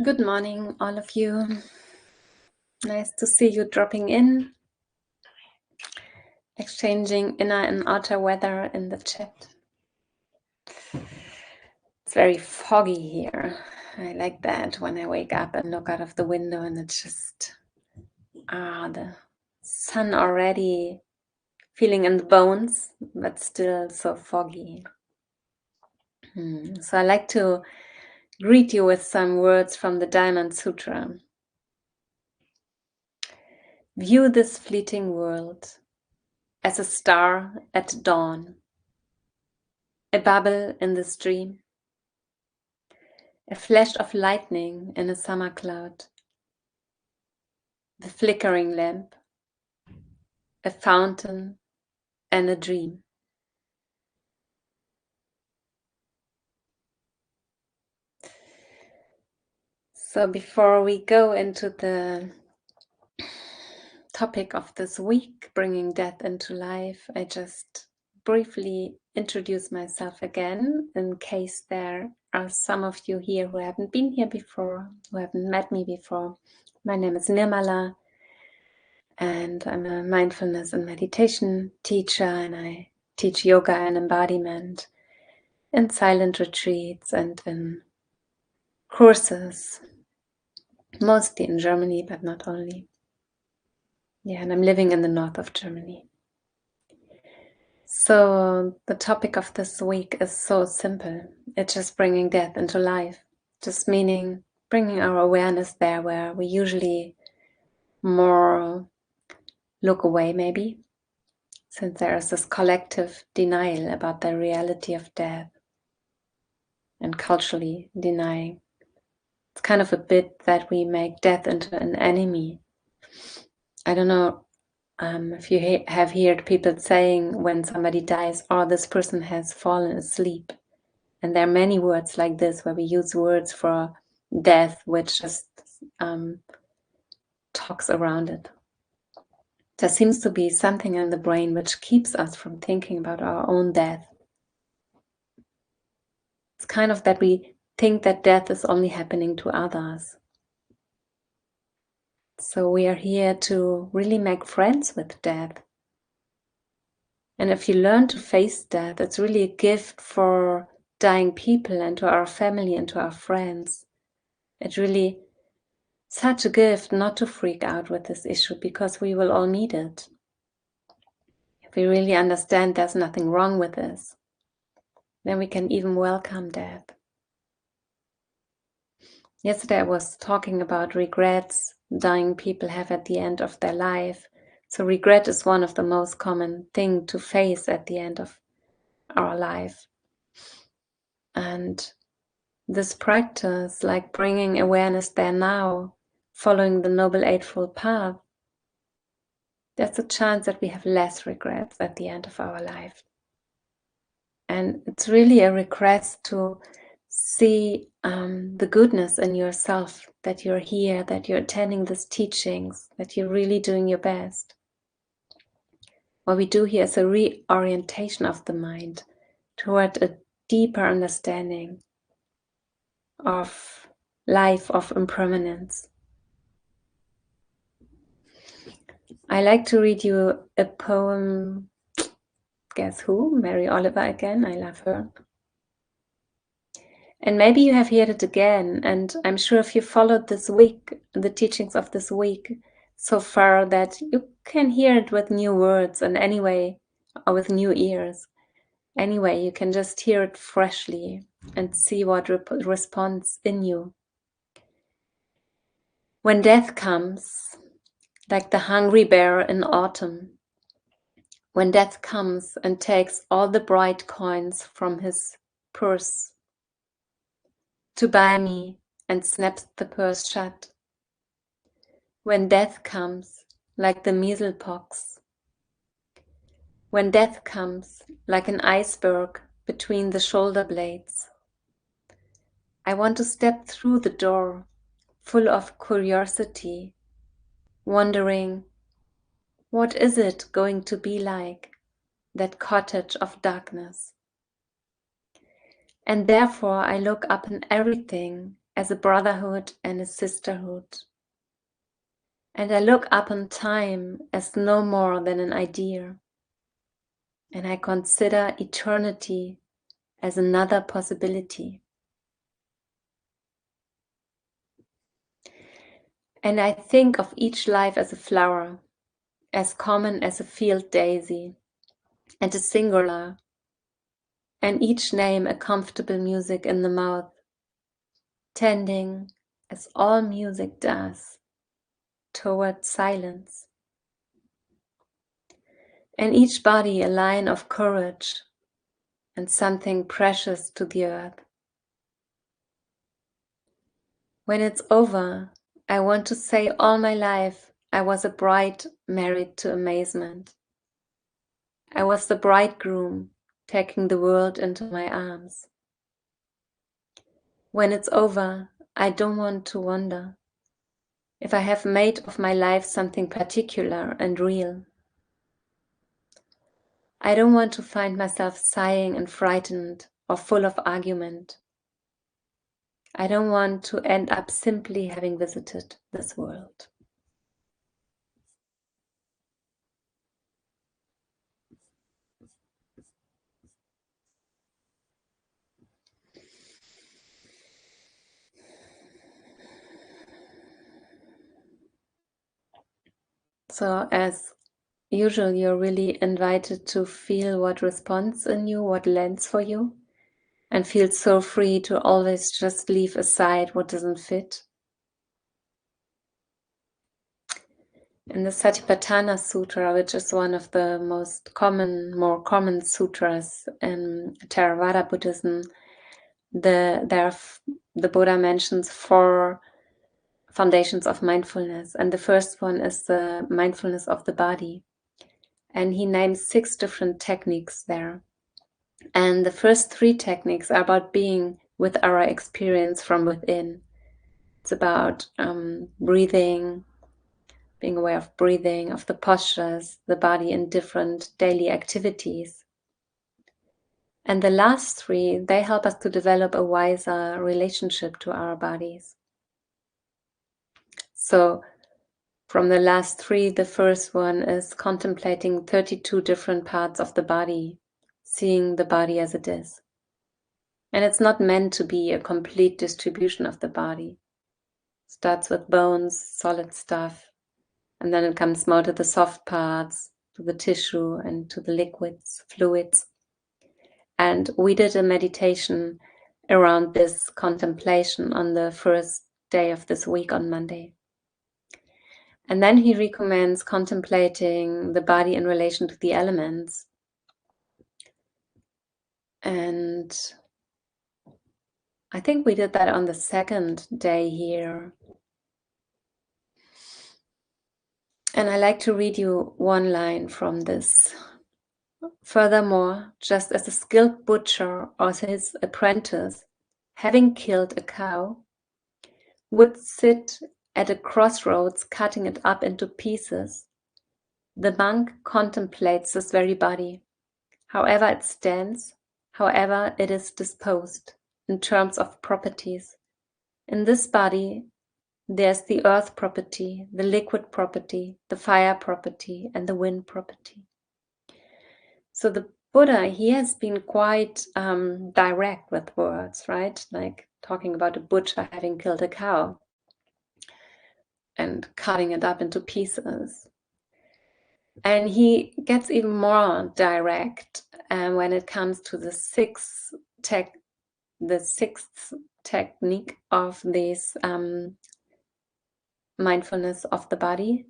Good morning, all of you. Nice to see you dropping in, exchanging inner and outer weather in the chat. It's very foggy here. I like that when I wake up and look out of the window and it's just, the sun already feeling in the bones, but still so foggy. So I like to greet you with some words from the Diamond Sutra. View this fleeting world as a star at dawn, a bubble in the stream, a flash of lightning in a summer cloud, the flickering lamp, a fountain and a dream. So before we go into the topic of this week, bringing death into life, I just briefly introduce myself again in case there are some of you here who haven't been here before, who haven't met me before. My name is Nirmala and I'm a mindfulness and meditation teacher, and I teach yoga and embodiment in silent retreats and in courses, mostly in Germany, but not only. Yeah, and I'm living in the north of Germany. So the topic of this week is so simple. It's just bringing death into life, just meaning bringing our awareness there where we usually more look away, maybe, since there is this collective denial about the reality of death and culturally denying. It's kind of a bit that we make death into an enemy. I don't know if you have heard people saying when somebody dies, oh, this person has fallen asleep. And there are many words like this where we use words for death, which just talks around it. There seems to be something in the brain which keeps us from thinking about our own death. It's kind of that we think that death is only happening to others. So we are here to really make friends with death. And if you learn to face death, it's really a gift for dying people and to our family and to our friends. It's really such a gift not to freak out with this issue, because we will all need it. If we really understand there's nothing wrong with this, then we can even welcome death. Yesterday I was talking about regrets dying people have at the end of their life. So regret is one of the most common things to face at the end of our life. And this practice, like bringing awareness there now, following the Noble Eightfold Path, there's a chance that we have less regrets at the end of our life. And it's really a request to see the goodness in yourself, that you're here, that you're attending these teachings, that you're really doing your best. What we do here is a reorientation of the mind toward a deeper understanding of life, of impermanence. I like to read you a poem. Guess who? Mary Oliver again. I love her. And maybe you have heard it again, and I'm sure if you followed this week, the teachings of this week so far, that you can hear it with new words and anyway, or with new ears. Anyway, you can just hear it freshly and see what responds in you. When death comes, like the hungry bear in autumn, when death comes and takes all the bright coins from his purse to buy me and snaps the purse shut. When death comes, like the measles pox. When death comes, like an iceberg between the shoulder blades. I want to step through the door, full of curiosity, wondering, what is it going to be like, that cottage of darkness? And therefore I look up in everything as a brotherhood and a sisterhood. And I look upon time as no more than an idea. And I consider eternity as another possibility. And I think of each life as a flower, as common as a field daisy, and a singular, and each name a comfortable music in the mouth, tending, as all music does, toward silence. And each body a line of courage and something precious to the earth. When it's over, I want to say all my life I was a bride married to amazement. I was the bridegroom taking the world into my arms. When it's over, I don't want to wonder if I have made of my life something particular and real. I don't want to find myself sighing and frightened or full of argument. I don't want to end up simply having visited this world. So as usual, you're really invited to feel what responds in you, what lands for you, and feel so free to always just leave aside what doesn't fit. In the Satipatthana Sutra, which is one of the more common sutras in Theravada Buddhism, the Buddha mentions 4 foundations of mindfulness, and the first one is the mindfulness of the body, and he names 6 different techniques there. And the first 3 techniques are about being with our experience from within. It's about breathing, being aware of breathing, of the postures, the body in different daily activities. And the last 3, they help us to develop a wiser relationship to our bodies. So from the last 3, the first one is contemplating 32 different parts of the body, seeing the body as it is. And it's not meant to be a complete distribution of the body. It starts with bones, solid stuff, and then it comes more to the soft parts, to the tissue, and to the liquids, fluids. And we did a meditation around this contemplation on the first day of this week on Monday. And then he recommends contemplating the body in relation to the elements. And I think we did that on the second day here. And I like to read you one line from this. Furthermore, just as a skilled butcher or his apprentice, having killed a cow, would sit at a crossroads cutting it up into pieces, the monk contemplates this very body, however it stands, however it is disposed, in terms of properties. In this body, there's the earth property, the liquid property, the fire property, and the wind property. So the Buddha, he has been quite direct with words, right? Like talking about a butcher having killed a cow and cutting it up into pieces. And he gets even more direct when it comes to the sixth technique of this mindfulness of the body.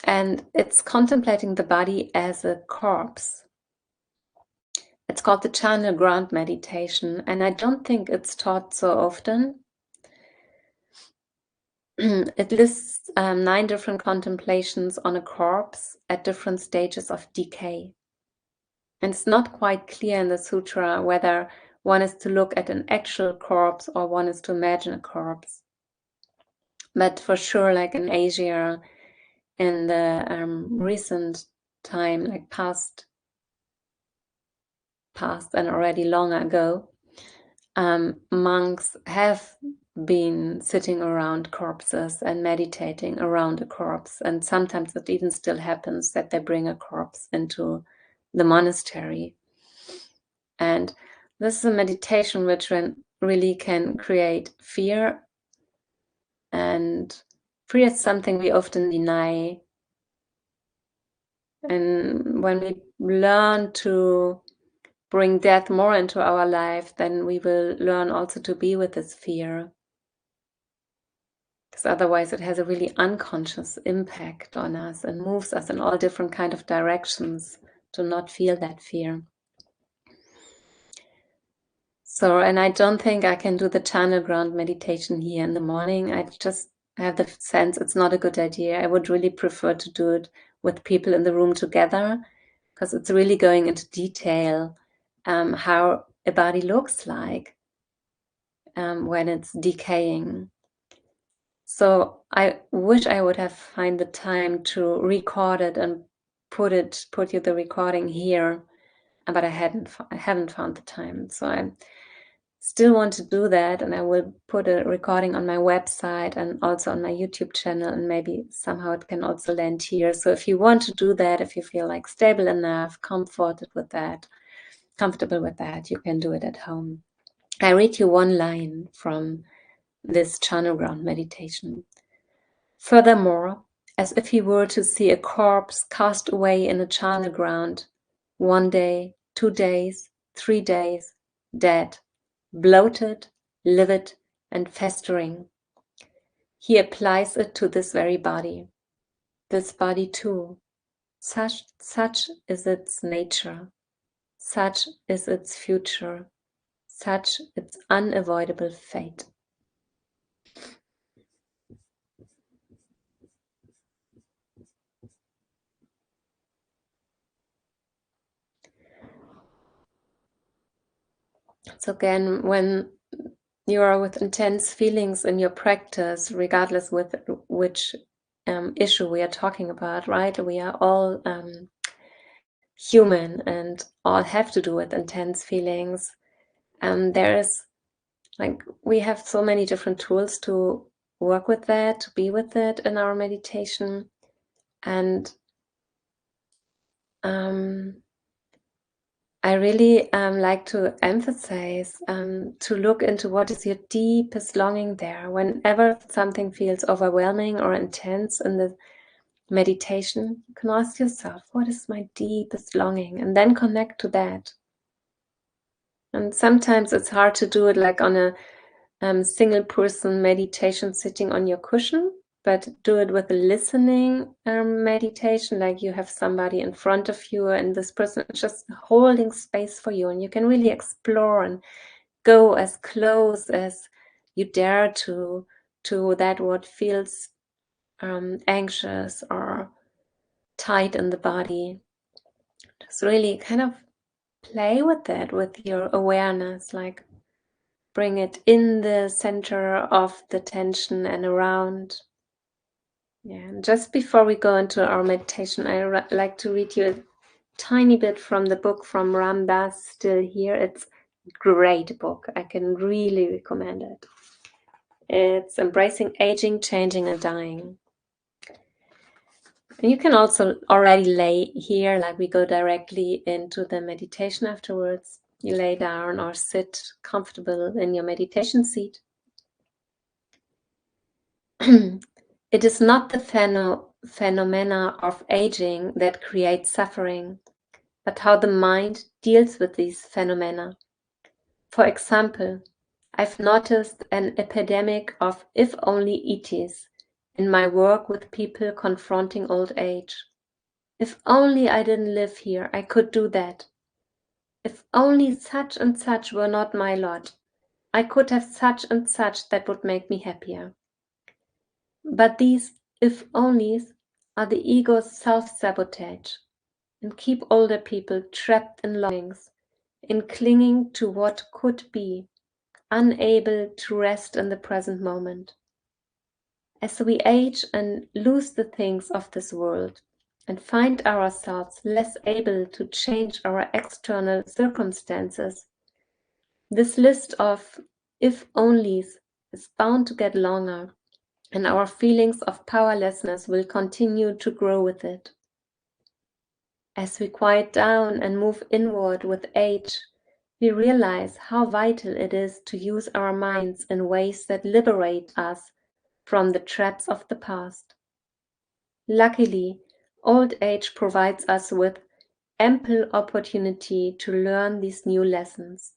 And it's contemplating the body as a corpse. It's called the charnel ground meditation, and I don't think it's taught so often. It lists 9 different contemplations on a corpse at different stages of decay. And it's not quite clear in the sutra whether one is to look at an actual corpse or one is to imagine a corpse. But for sure, like in Asia, in the recent time, like past and already long ago, monks have been sitting around corpses and meditating around a corpse, and sometimes it even still happens that they bring a corpse into the monastery. And this is a meditation which really can create fear, and fear is something we often deny. And when we learn to bring death more into our life, then we will learn also to be with this fear. Because otherwise it has a really unconscious impact on us and moves us in all different kind of directions to not feel that fear. So, and I don't think I can do the channel ground meditation here in the morning. I just have the sense it's not a good idea. I would really prefer to do it with people in the room together, because it's really going into detail how a body looks like when it's decaying. So I wish I would have find the time to record it and put you the recording here, but I haven't found the time. So I still want to do that, and I will put a recording on my website and also on my YouTube channel, and maybe somehow it can also land here. So if you want to do that, if you feel like stable enough, comfortable with that, you can do it at home. I read you one line from this channel ground meditation. Furthermore, as if he were to see a corpse cast away in a charnel ground, 1 day, 2 days, 3 days, dead, bloated, livid, and festering. He applies it to this very body. This body too. Such is its nature. Such is its future. Such its unavoidable fate. So again, when you are with intense feelings in your practice, regardless with which issue we are talking about, right? We are all human and all have to do with intense feelings. There is, like, we have so many different tools to work with that, to be with it in our meditation. And I really like to emphasize to look into what is your deepest longing there. Whenever something feels overwhelming or intense in the meditation, you can ask yourself, what is my deepest longing? And then connect to that. And sometimes it's hard to do it like on a single person meditation sitting on your cushion, but do it with a listening meditation, like you have somebody in front of you and this person is just holding space for you, and you can really explore and go as close as you dare to that what feels anxious or tight in the body. Just really kind of play with that, with your awareness, like bring it in the center of the tension and around. Yeah, and just before we go into our meditation, I like to read you a tiny bit from the book from Ram Dass, Still Here. It's a great book. I can really recommend it. It's Embracing Aging, Changing, and Dying. And you can also already lay here, like we go directly into the meditation afterwards. You lay down or sit comfortable in your meditation seat. It is not the phenomena of aging that create suffering, but how the mind deals with these phenomena. For example, I've noticed an epidemic of if only itis in my work with people confronting old age. If only I didn't live here, I could do that. If only such and such were not my lot, I could have such and such that would make me happier. But these if onlys are the ego's self-sabotage and keep older people trapped in longings, in clinging to what could be, unable to rest in the present moment. As we age and lose the things of this world and find ourselves less able to change our external circumstances, This list of if onlys is bound to get longer, and our feelings of powerlessness will continue to grow with it. As we quiet down and move inward with age, we realize how vital it is to use our minds in ways that liberate us from the traps of the past. Luckily, old age provides us with ample opportunity to learn these new lessons.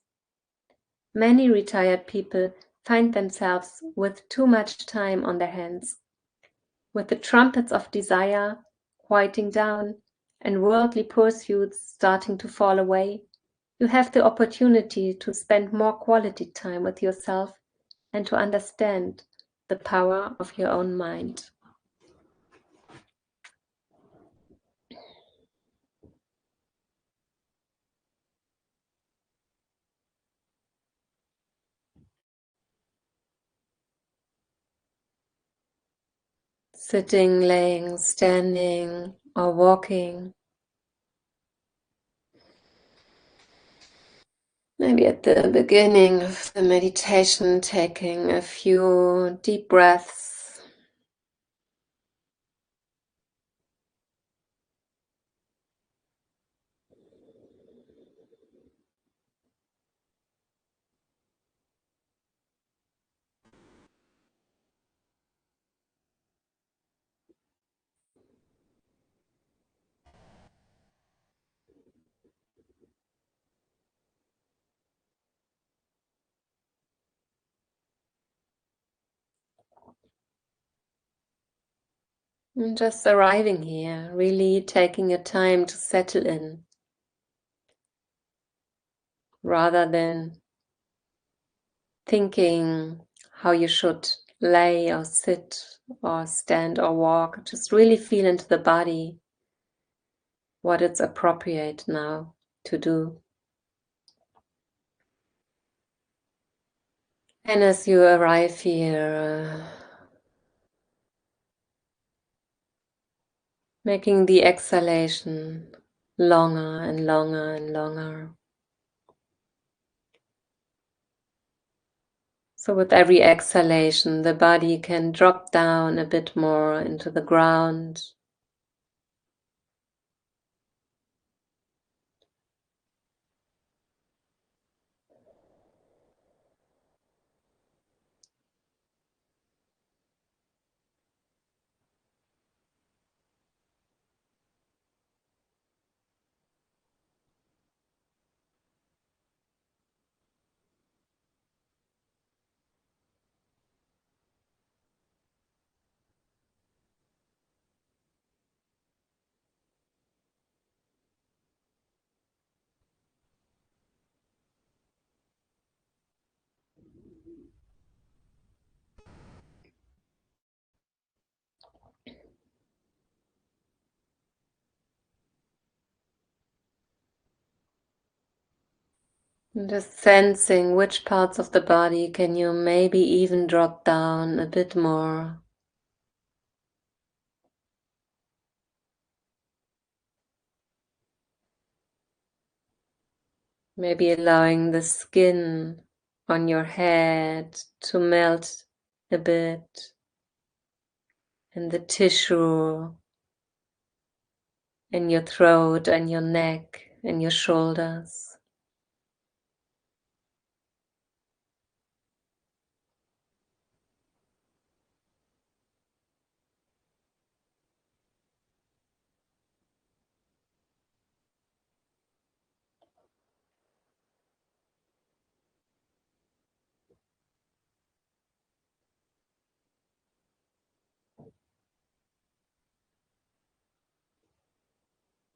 Many retired people find themselves with too much time on their hands. With the trumpets of desire quieting down and worldly pursuits starting to fall away, you have the opportunity to spend more quality time with yourself and to understand the power of your own mind. Sitting, laying, standing, or walking. Maybe at the beginning of the meditation, taking a few deep breaths. And just arriving here, really taking your time to settle in, rather than thinking how you should lay or sit or stand or walk. Just really feel into the body what it's appropriate now to do. And as you arrive here, making the exhalation longer and longer and longer. So with every exhalation, the body can drop down a bit more into the ground. And just sensing which parts of the body can you maybe even drop down a bit more. Maybe allowing the skin on your head to melt a bit, and the tissue in your throat and your neck and your shoulders.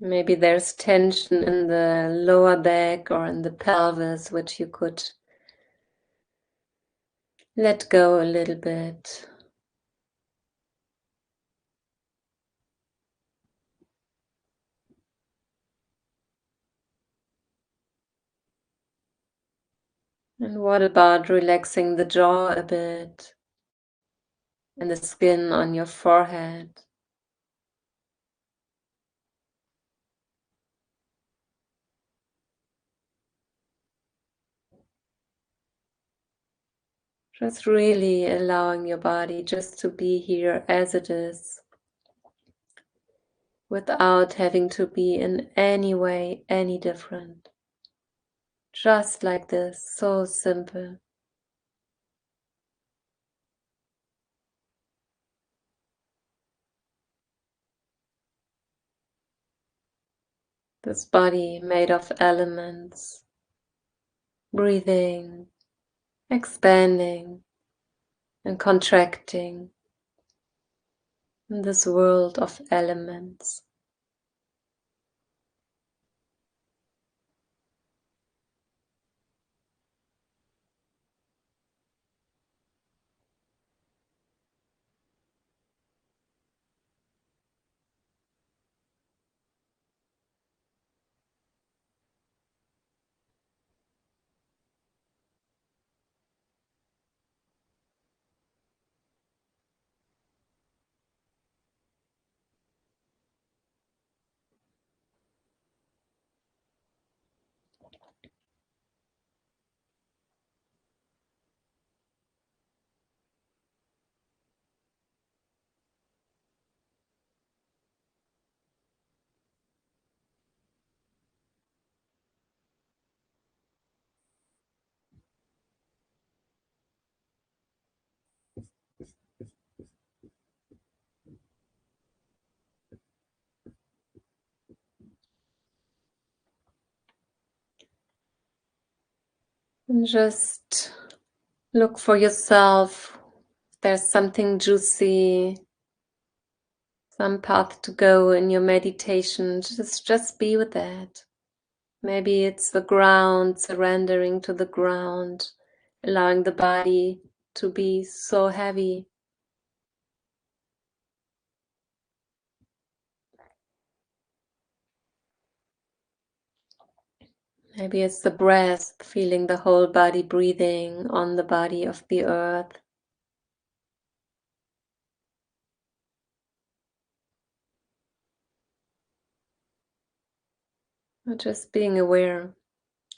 Maybe there's tension in the lower back or in the pelvis, which you could let go a little bit. And what about relaxing the jaw a bit and the skin on your forehead? Just really allowing your body just to be here as it is, without having to be in any way any different. Just like this, so simple. This body made of elements, breathing, expanding and contracting in this world of elements. And just look for yourself. If there's something juicy, some path to go in your meditation, just be with that. Maybe it's the ground, surrendering to the ground, allowing the body to be so heavy. Maybe it's the breath, feeling the whole body breathing on the body of the earth. Or just being aware.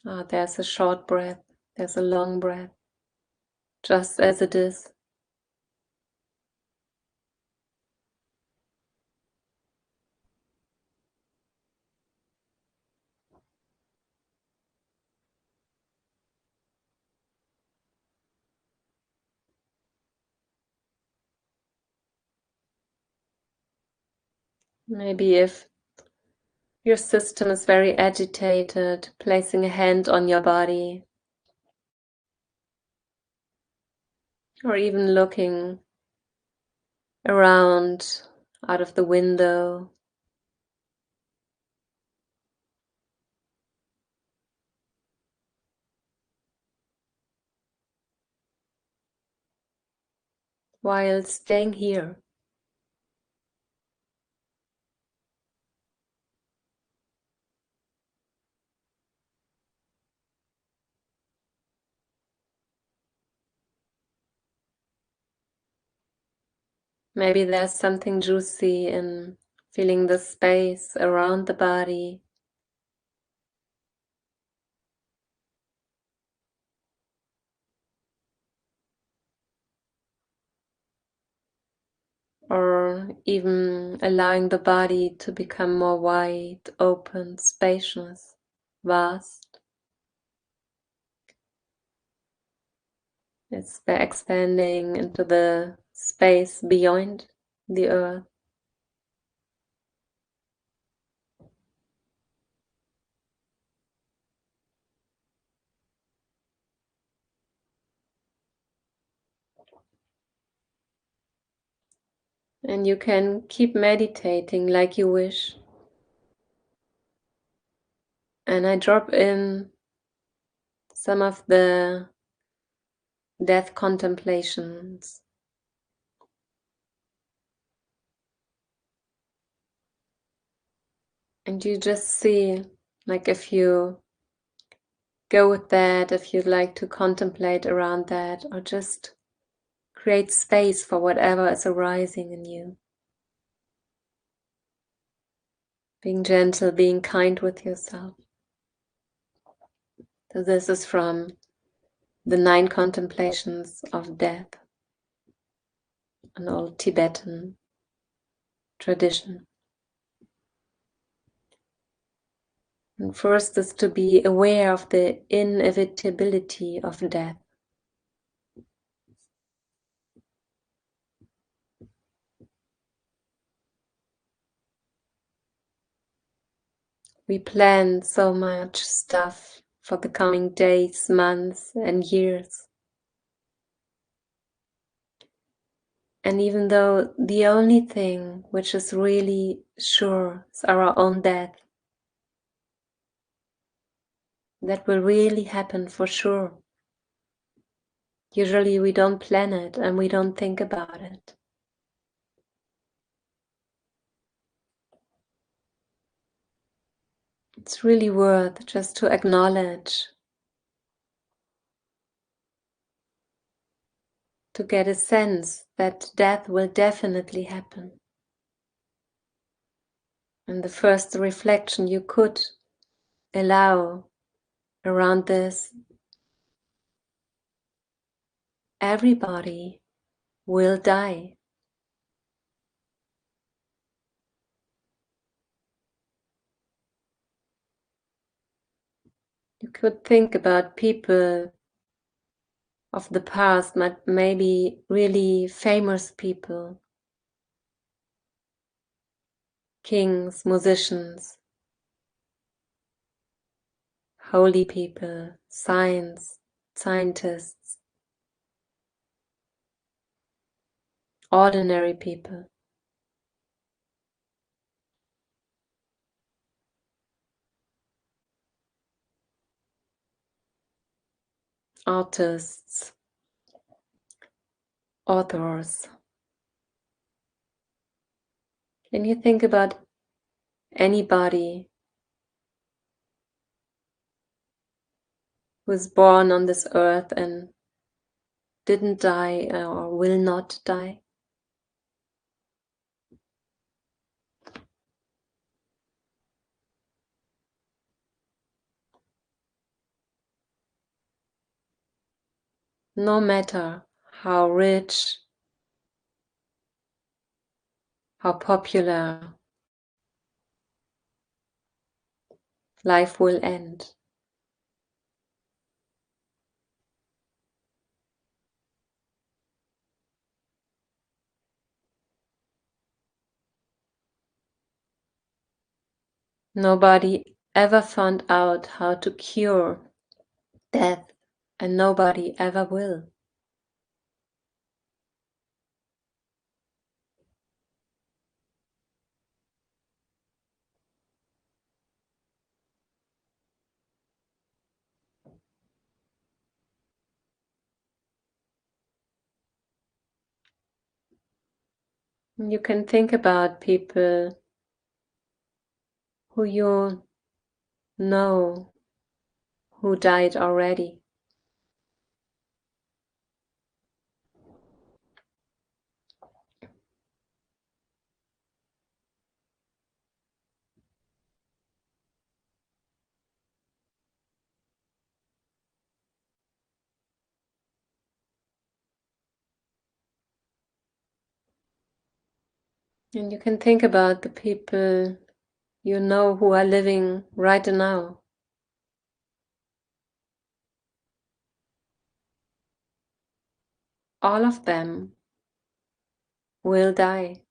There's a short breath, there's a long breath, just as it is. Maybe if your system is very agitated, placing a hand on your body, or even looking around out of the window. While staying here. Maybe there's something juicy in feeling the space around the body. Or even allowing the body to become more wide, open, spacious, vast. It's expanding into the space beyond the earth. And you can keep meditating like you wish. And I drop in some of the death contemplations. And you just see, like if you go with that, if you'd like to contemplate around that, or just create space for whatever is arising in you. Being gentle, being kind with yourself. So this is from the 9 contemplations of death, an old Tibetan tradition. And first is to be aware of the inevitability of death. We plan so much stuff for the coming days, months, and years. And even though the only thing which is really sure is our own death, that will really happen for sure. Usually we don't plan it and we don't think about it. It's really worth just to acknowledge, to get a sense that death will definitely happen. And the first reflection you could allow around this, everybody will die. You could think about people of the past, maybe really famous people, kings, musicians, holy people, scientists, ordinary people. Artists, authors. Can you think about anybody who was born on this earth and didn't die or will not die? No matter how rich, how popular, life will end. Nobody ever found out how to cure death, and nobody ever will. You can think about people who you know who died already. And you can think about the people you know who are living right now. All of them will die.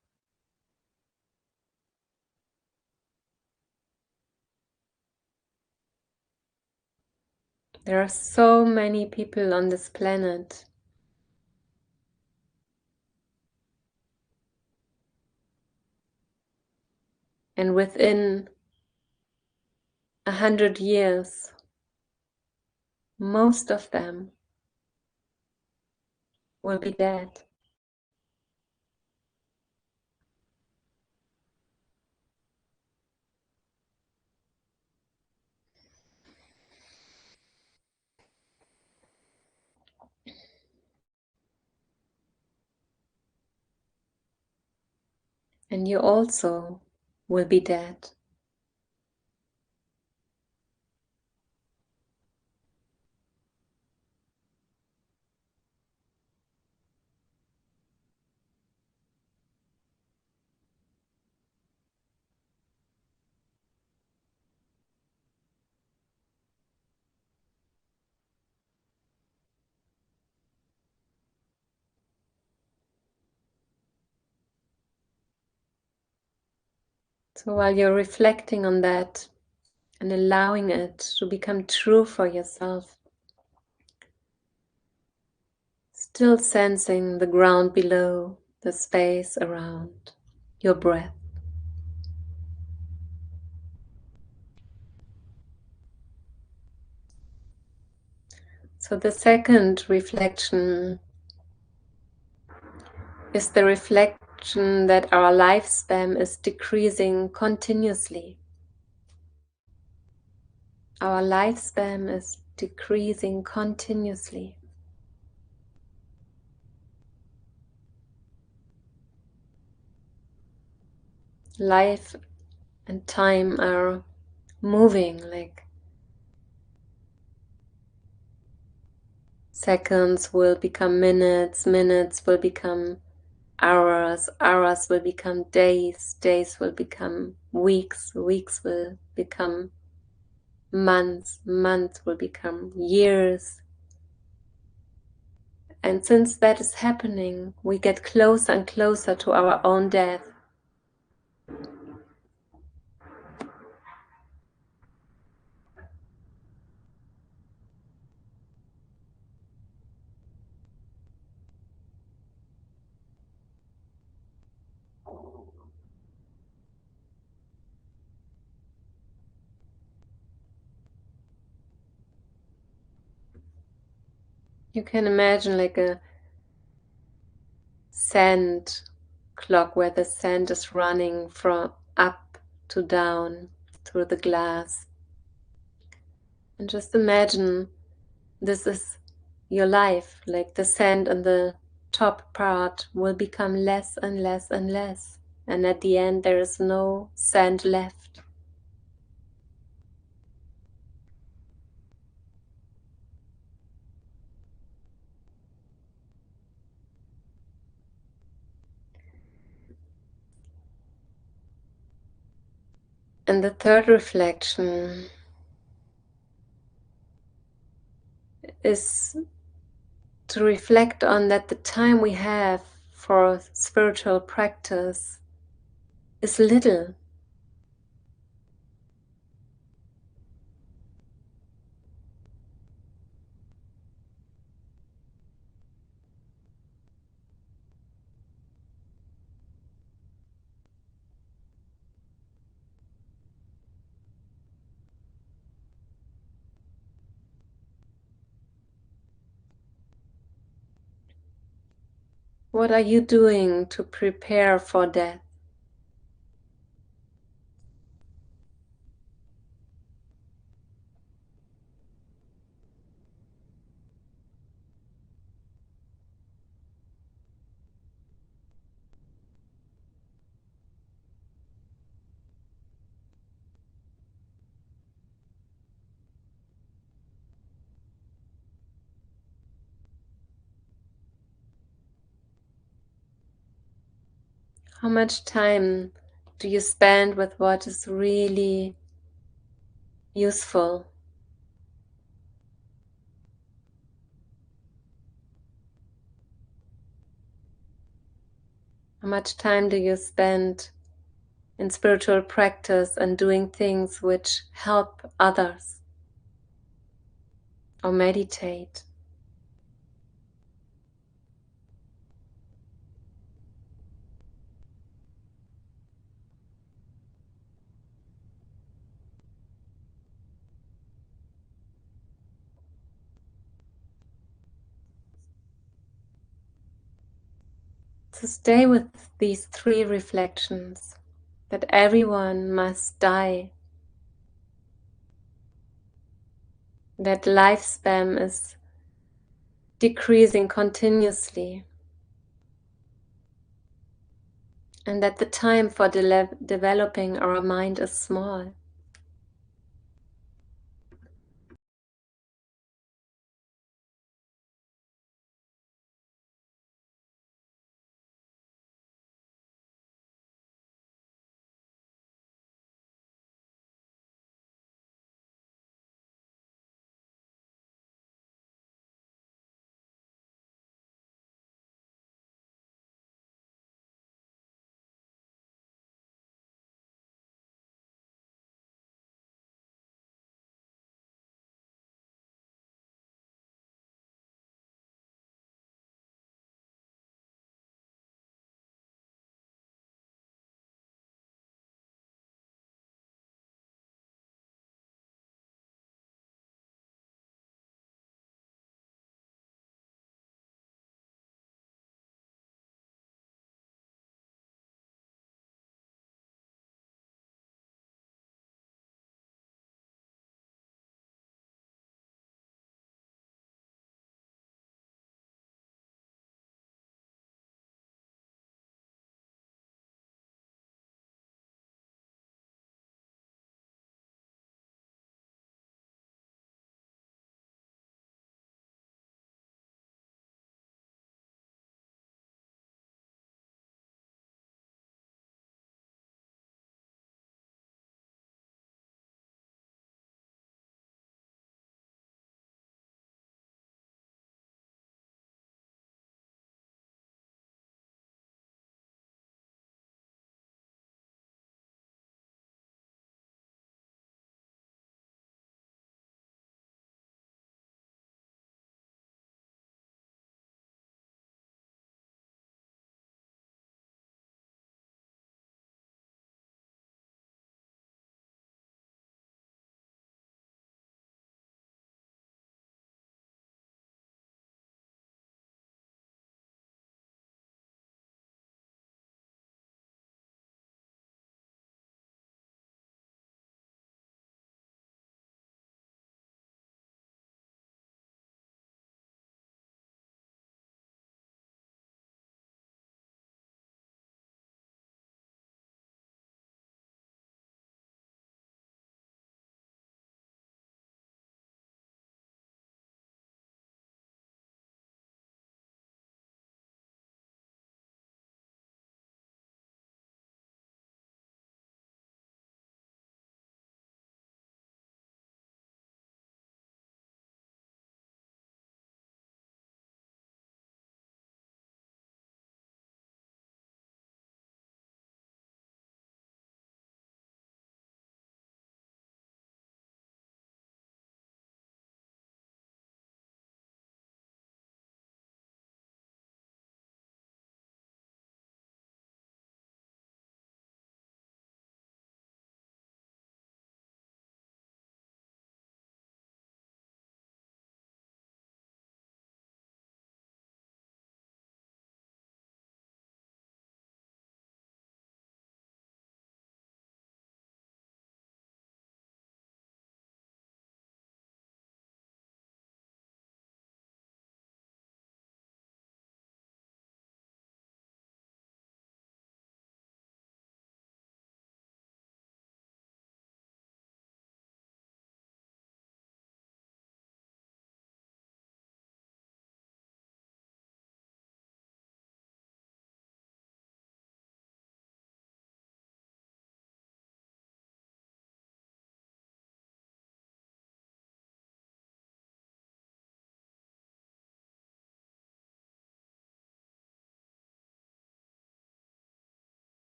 There are so many people on this planet. And within 100 years, most of them will be dead. And you also will be dead. So while you're reflecting on that and allowing it to become true for yourself, still sensing the ground below, the space around your breath. So the second reflection is the reflection that our lifespan is decreasing continuously. Our lifespan is decreasing continuously. Life and time are moving, like seconds will become minutes, minutes will become hours, hours will become days, days will become weeks, weeks will become months, months will become years. And since that is happening, we get closer and closer to our own death. You can imagine like a sand clock where the sand is running from up to down through the glass. And just imagine this is your life, like the sand on the top part will become less and less and less. And at the end, there is no sand left. And the third reflection is to reflect on that the time we have for spiritual practice is little. What are you doing to prepare for death? How much time do you spend with what is really useful? How much time do you spend in spiritual practice and doing things which help others or meditate? So stay with these three reflections that everyone must die, that lifespan is decreasing continuously, and that the time for developing our mind is small.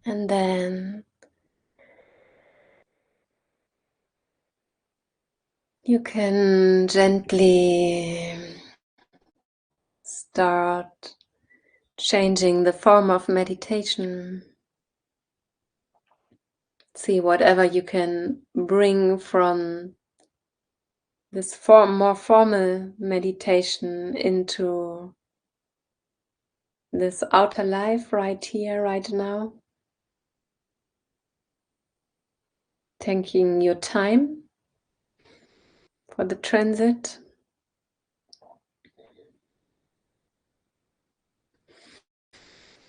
And then you can gently start changing the form of meditation. See whatever you can bring from this more formal meditation into this outer life right here, right now. Taking your time for the transit.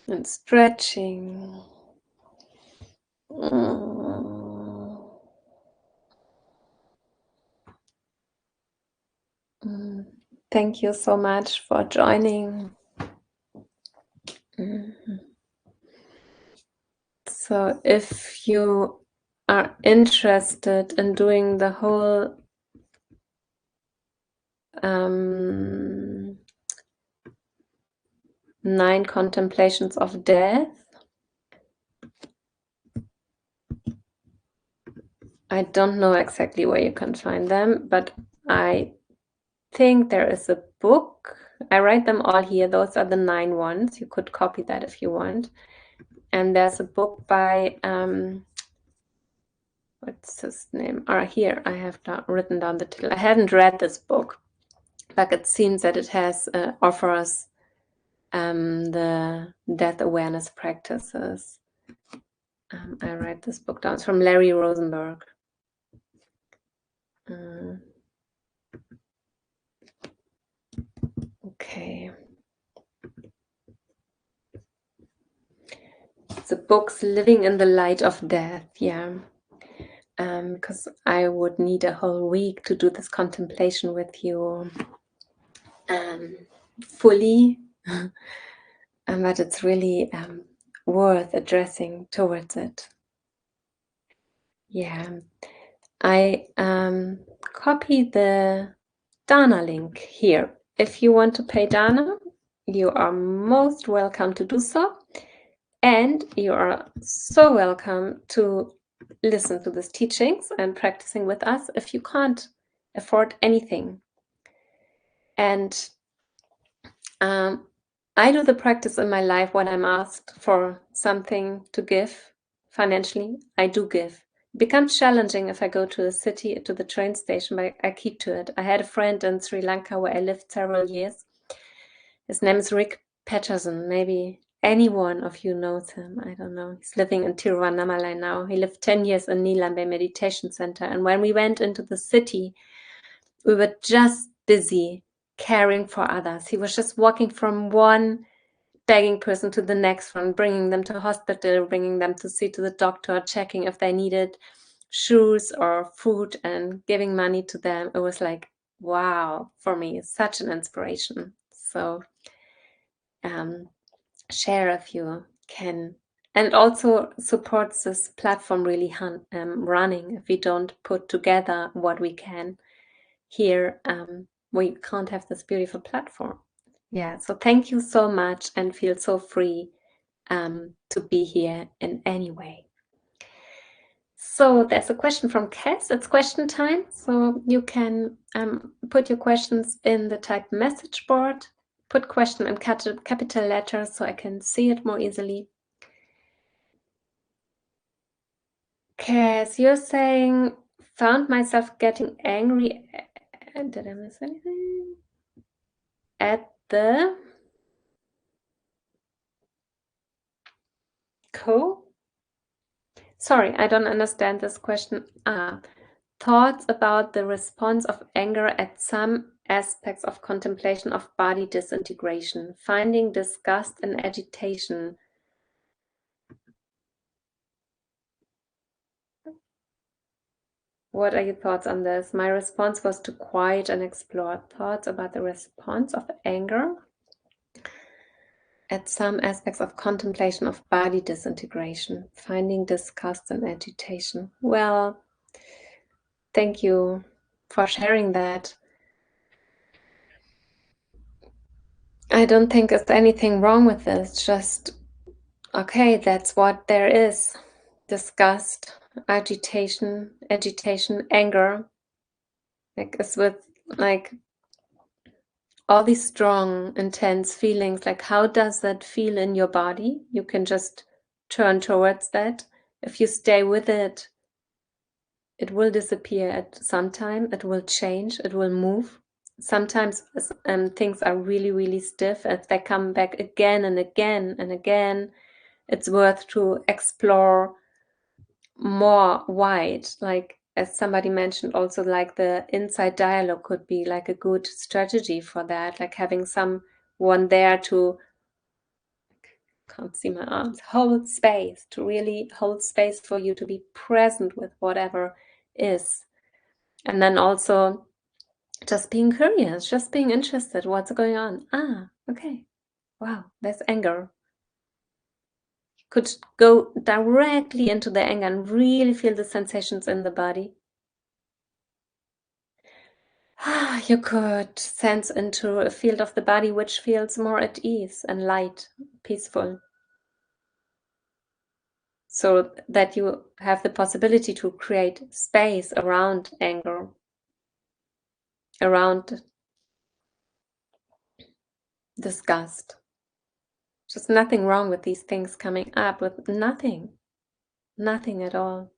And stretching. Thank you so much for joining. So if you are interested in doing the whole 9 contemplations of death, I don't know exactly where you can find them, but I think there is a book. I write them all here. Those are the 9 ones. You could copy that if you want. And there's a book by what's his name? Here I have written down the title. I haven't read this book, but it seems that it has offers the death awareness practices. I write this book down. It's from Larry Rosenberg. Okay. The book's Living in the Light of Death, yeah. Because I would need a whole week to do this contemplation with you fully. But it's really worth addressing towards it. Yeah. I copy the Dana link here. If you want to pay Dana, you are most welcome to do so. And you are so welcome to listen to these teachings and practicing with us if you can't afford anything. And I do the practice in my life when I'm asked for something to give financially. I do give. It becomes challenging if I go to a city, to the train station, but I keep to it. I had a friend in Sri Lanka where I lived several years. His name is Rick Patterson. Maybe any one of you knows him. I don't know. He's living in Tiruvannamalai now. He lived 10 years in Nilambe Meditation Center. And when we went into the city, we were just busy caring for others. He was just walking from one begging person to the next one, bringing them to hospital, bringing them to see to the doctor, checking if they needed shoes or food and giving money to them. It was like, wow, for me, such an inspiration. So share if you can. And it also supports this platform really running. If we don't put together what we can here, we can't have this beautiful platform. Yeah, so thank you so much and feel so free to be here in any way. So there's a question from Cass. It's question time. So you can put your questions in the type message board, put question in capital letters so I can see it more easily. Cass, you're saying, found myself getting angry. Did I miss anything? At the Sorry, I don't understand this question. Thoughts about the response of anger at some aspects of contemplation of body disintegration, finding disgust and agitation. What are your thoughts on this? My response was to quiet and explore. Thoughts about the response of anger at some aspects of contemplation of body disintegration, finding disgust and agitation. Well, thank you for sharing that. I don't think there's anything wrong with this. Just Okay, that's what there is. Disgust, agitation, anger, like is with like all these strong, intense feelings. Like, how does that feel in your body? You can just turn towards that. If you stay with it, it will disappear at some time. It will change. It will move. Sometimes things are really, really stiff. If they come back again and again and again, it's worth to explore more wide. Like as somebody mentioned, also like the inside dialogue could be like a good strategy for that. Like having someone there to, can't see my arms, hold space, to really hold space for you to be present with whatever is. And then also just being curious, just being interested, what's going on? Ah, okay. Wow, there's anger. Could go directly into the anger and really feel the sensations in the body. You could sense into a field of the body which feels more at ease and light, peaceful. So that you have the possibility to create space around anger, around disgust. Just nothing wrong with these things coming up, with nothing at all.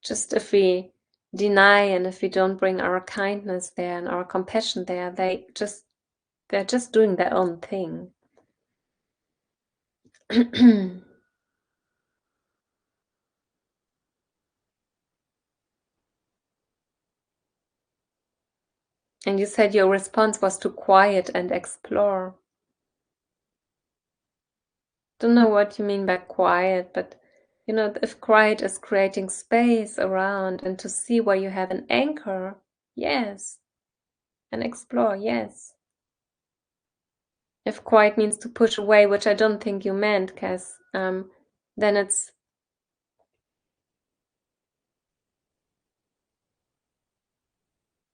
Just if we deny and if we don't bring our kindness there and our compassion there, they're just doing their own thing. And you said your response was to quiet and explore. Don't know what you mean by quiet, but you know, if quiet is creating space around and to see where you have an anchor, yes, and explore, yes. If quiet means to push away, which I don't think you meant, Cass, then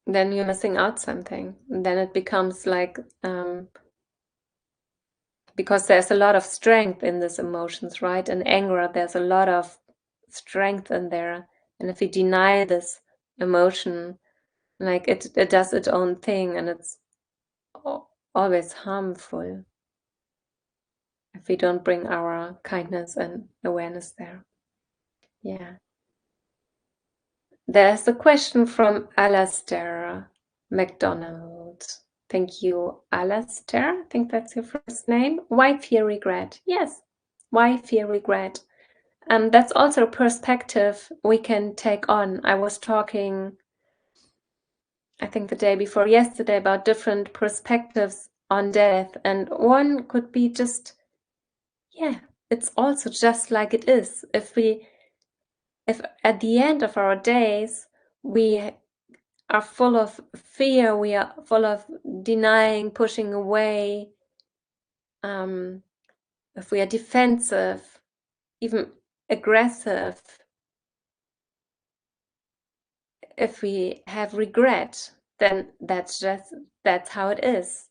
then you're missing out something. Then it becomes like because there's a lot of strength in these emotions, right? In anger, there's a lot of strength in there. And if we deny this emotion, like it does its own thing, and it's always harmful if we don't bring our kindness and awareness there. Yeah. There's a question from Alastair McDonald. Thank you, Alastair. I think that's your first name. Why fear regret? Yes. Why fear regret? That's also a perspective we can take on. I was talking, I think the day before yesterday, about different perspectives on death. And one could be just, yeah, it's also just like it is. If at the end of our days, we are full of fear, we are full of denying, pushing away, if we are defensive, even aggressive, if we have regret, then that's how it is.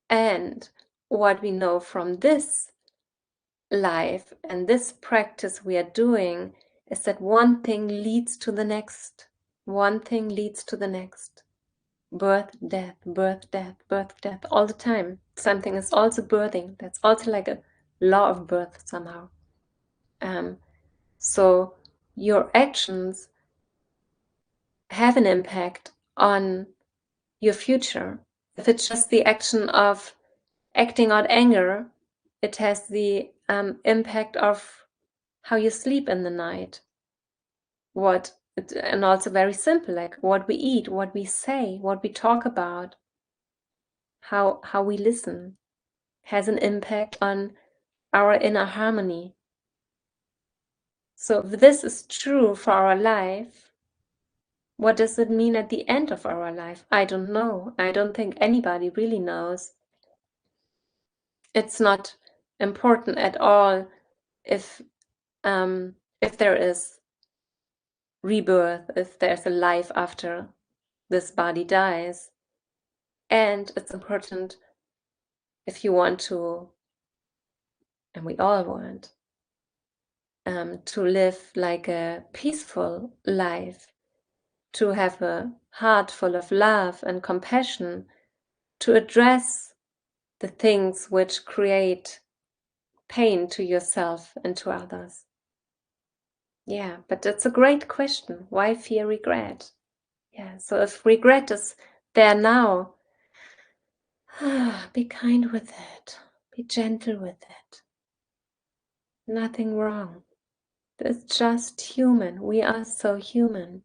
And what we know from this life and this practice we are doing is that one thing leads to the next. One thing leads to the next. Birth, death, birth, death, birth, death, all the time. Something is also birthing. That's also like a law of birth somehow. So your actions have an impact on your future. If it's just the action of acting out anger, it has the impact of how you sleep in the night. And also very simple, like what we eat, what we say, what we talk about, how we listen, has an impact on our inner harmony. So if this is true for our life, what does it mean at the end of our life? I don't know. I don't think anybody really knows. It's not important at all if there is rebirth, if there's a life after this body dies. And it's important if you want to and we all want, to live like a peaceful life, to have a heart full of love and compassion, to address the things which create pain to yourself and to others. Yeah, but it's a great question. Why fear regret? Yeah, so if regret is there now, be kind with it. Be gentle with it. Nothing wrong. It's just human. We are so human.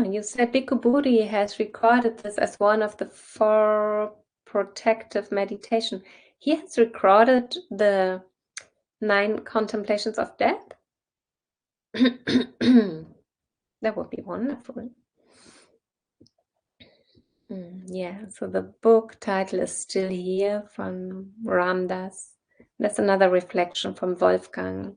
You said Bhikkhu Bodhi has recorded this as one of the 4 protective meditation. He has recorded the 9 contemplations of death? That would be wonderful. Yeah, so the book title is Still Here from Ramdas. That's another reflection from Wolfgang.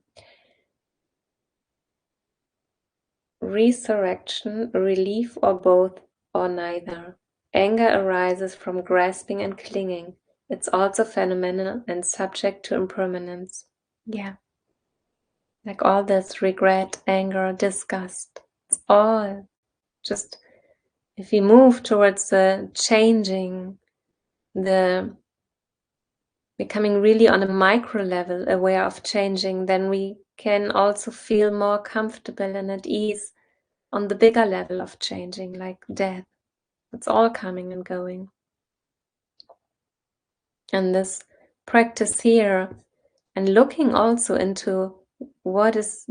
Resurrection, relief, or both, or neither. Anger arises from grasping and clinging. It's also phenomenal and subject to impermanence. Yeah. Like all this regret, anger, disgust. It's all just, if we move towards the changing, the becoming really on a micro level aware of changing, then we can also feel more comfortable and at ease on the bigger level of changing, like death. It's all coming and going. And this practice here, and looking also into what is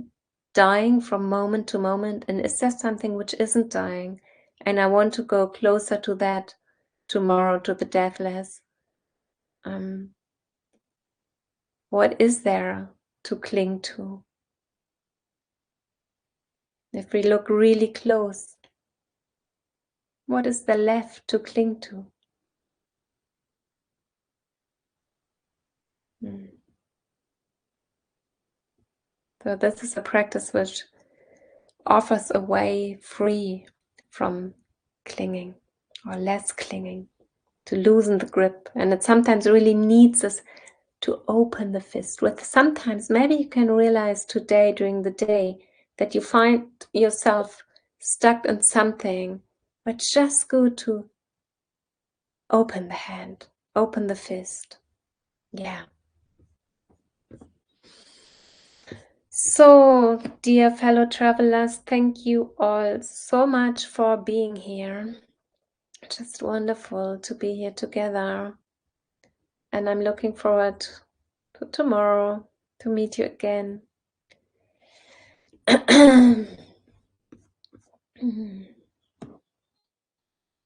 dying from moment to moment, and is there something which isn't dying? And I want to go closer to that tomorrow, to the deathless. What is there to cling to? If we look really close, what is there left to cling to? So this is a practice which offers a way free from clinging, or less clinging, to loosen the grip. And it sometimes really needs us to open the fist with. Sometimes maybe you can realize today during the day that you find yourself stuck in something, but just go to open the hand, open the fist. Yeah. So, dear fellow travelers, thank you all so much for being here. Just wonderful to be here together. And I'm looking forward to tomorrow to meet you again.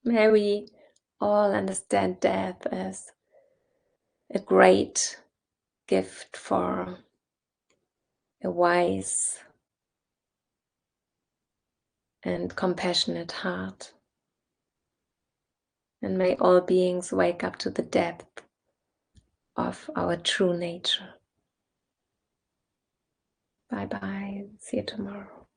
May we all understand death as a great gift for a wise and compassionate heart. And may all beings wake up to the depth of our true nature. Bye bye. See you tomorrow.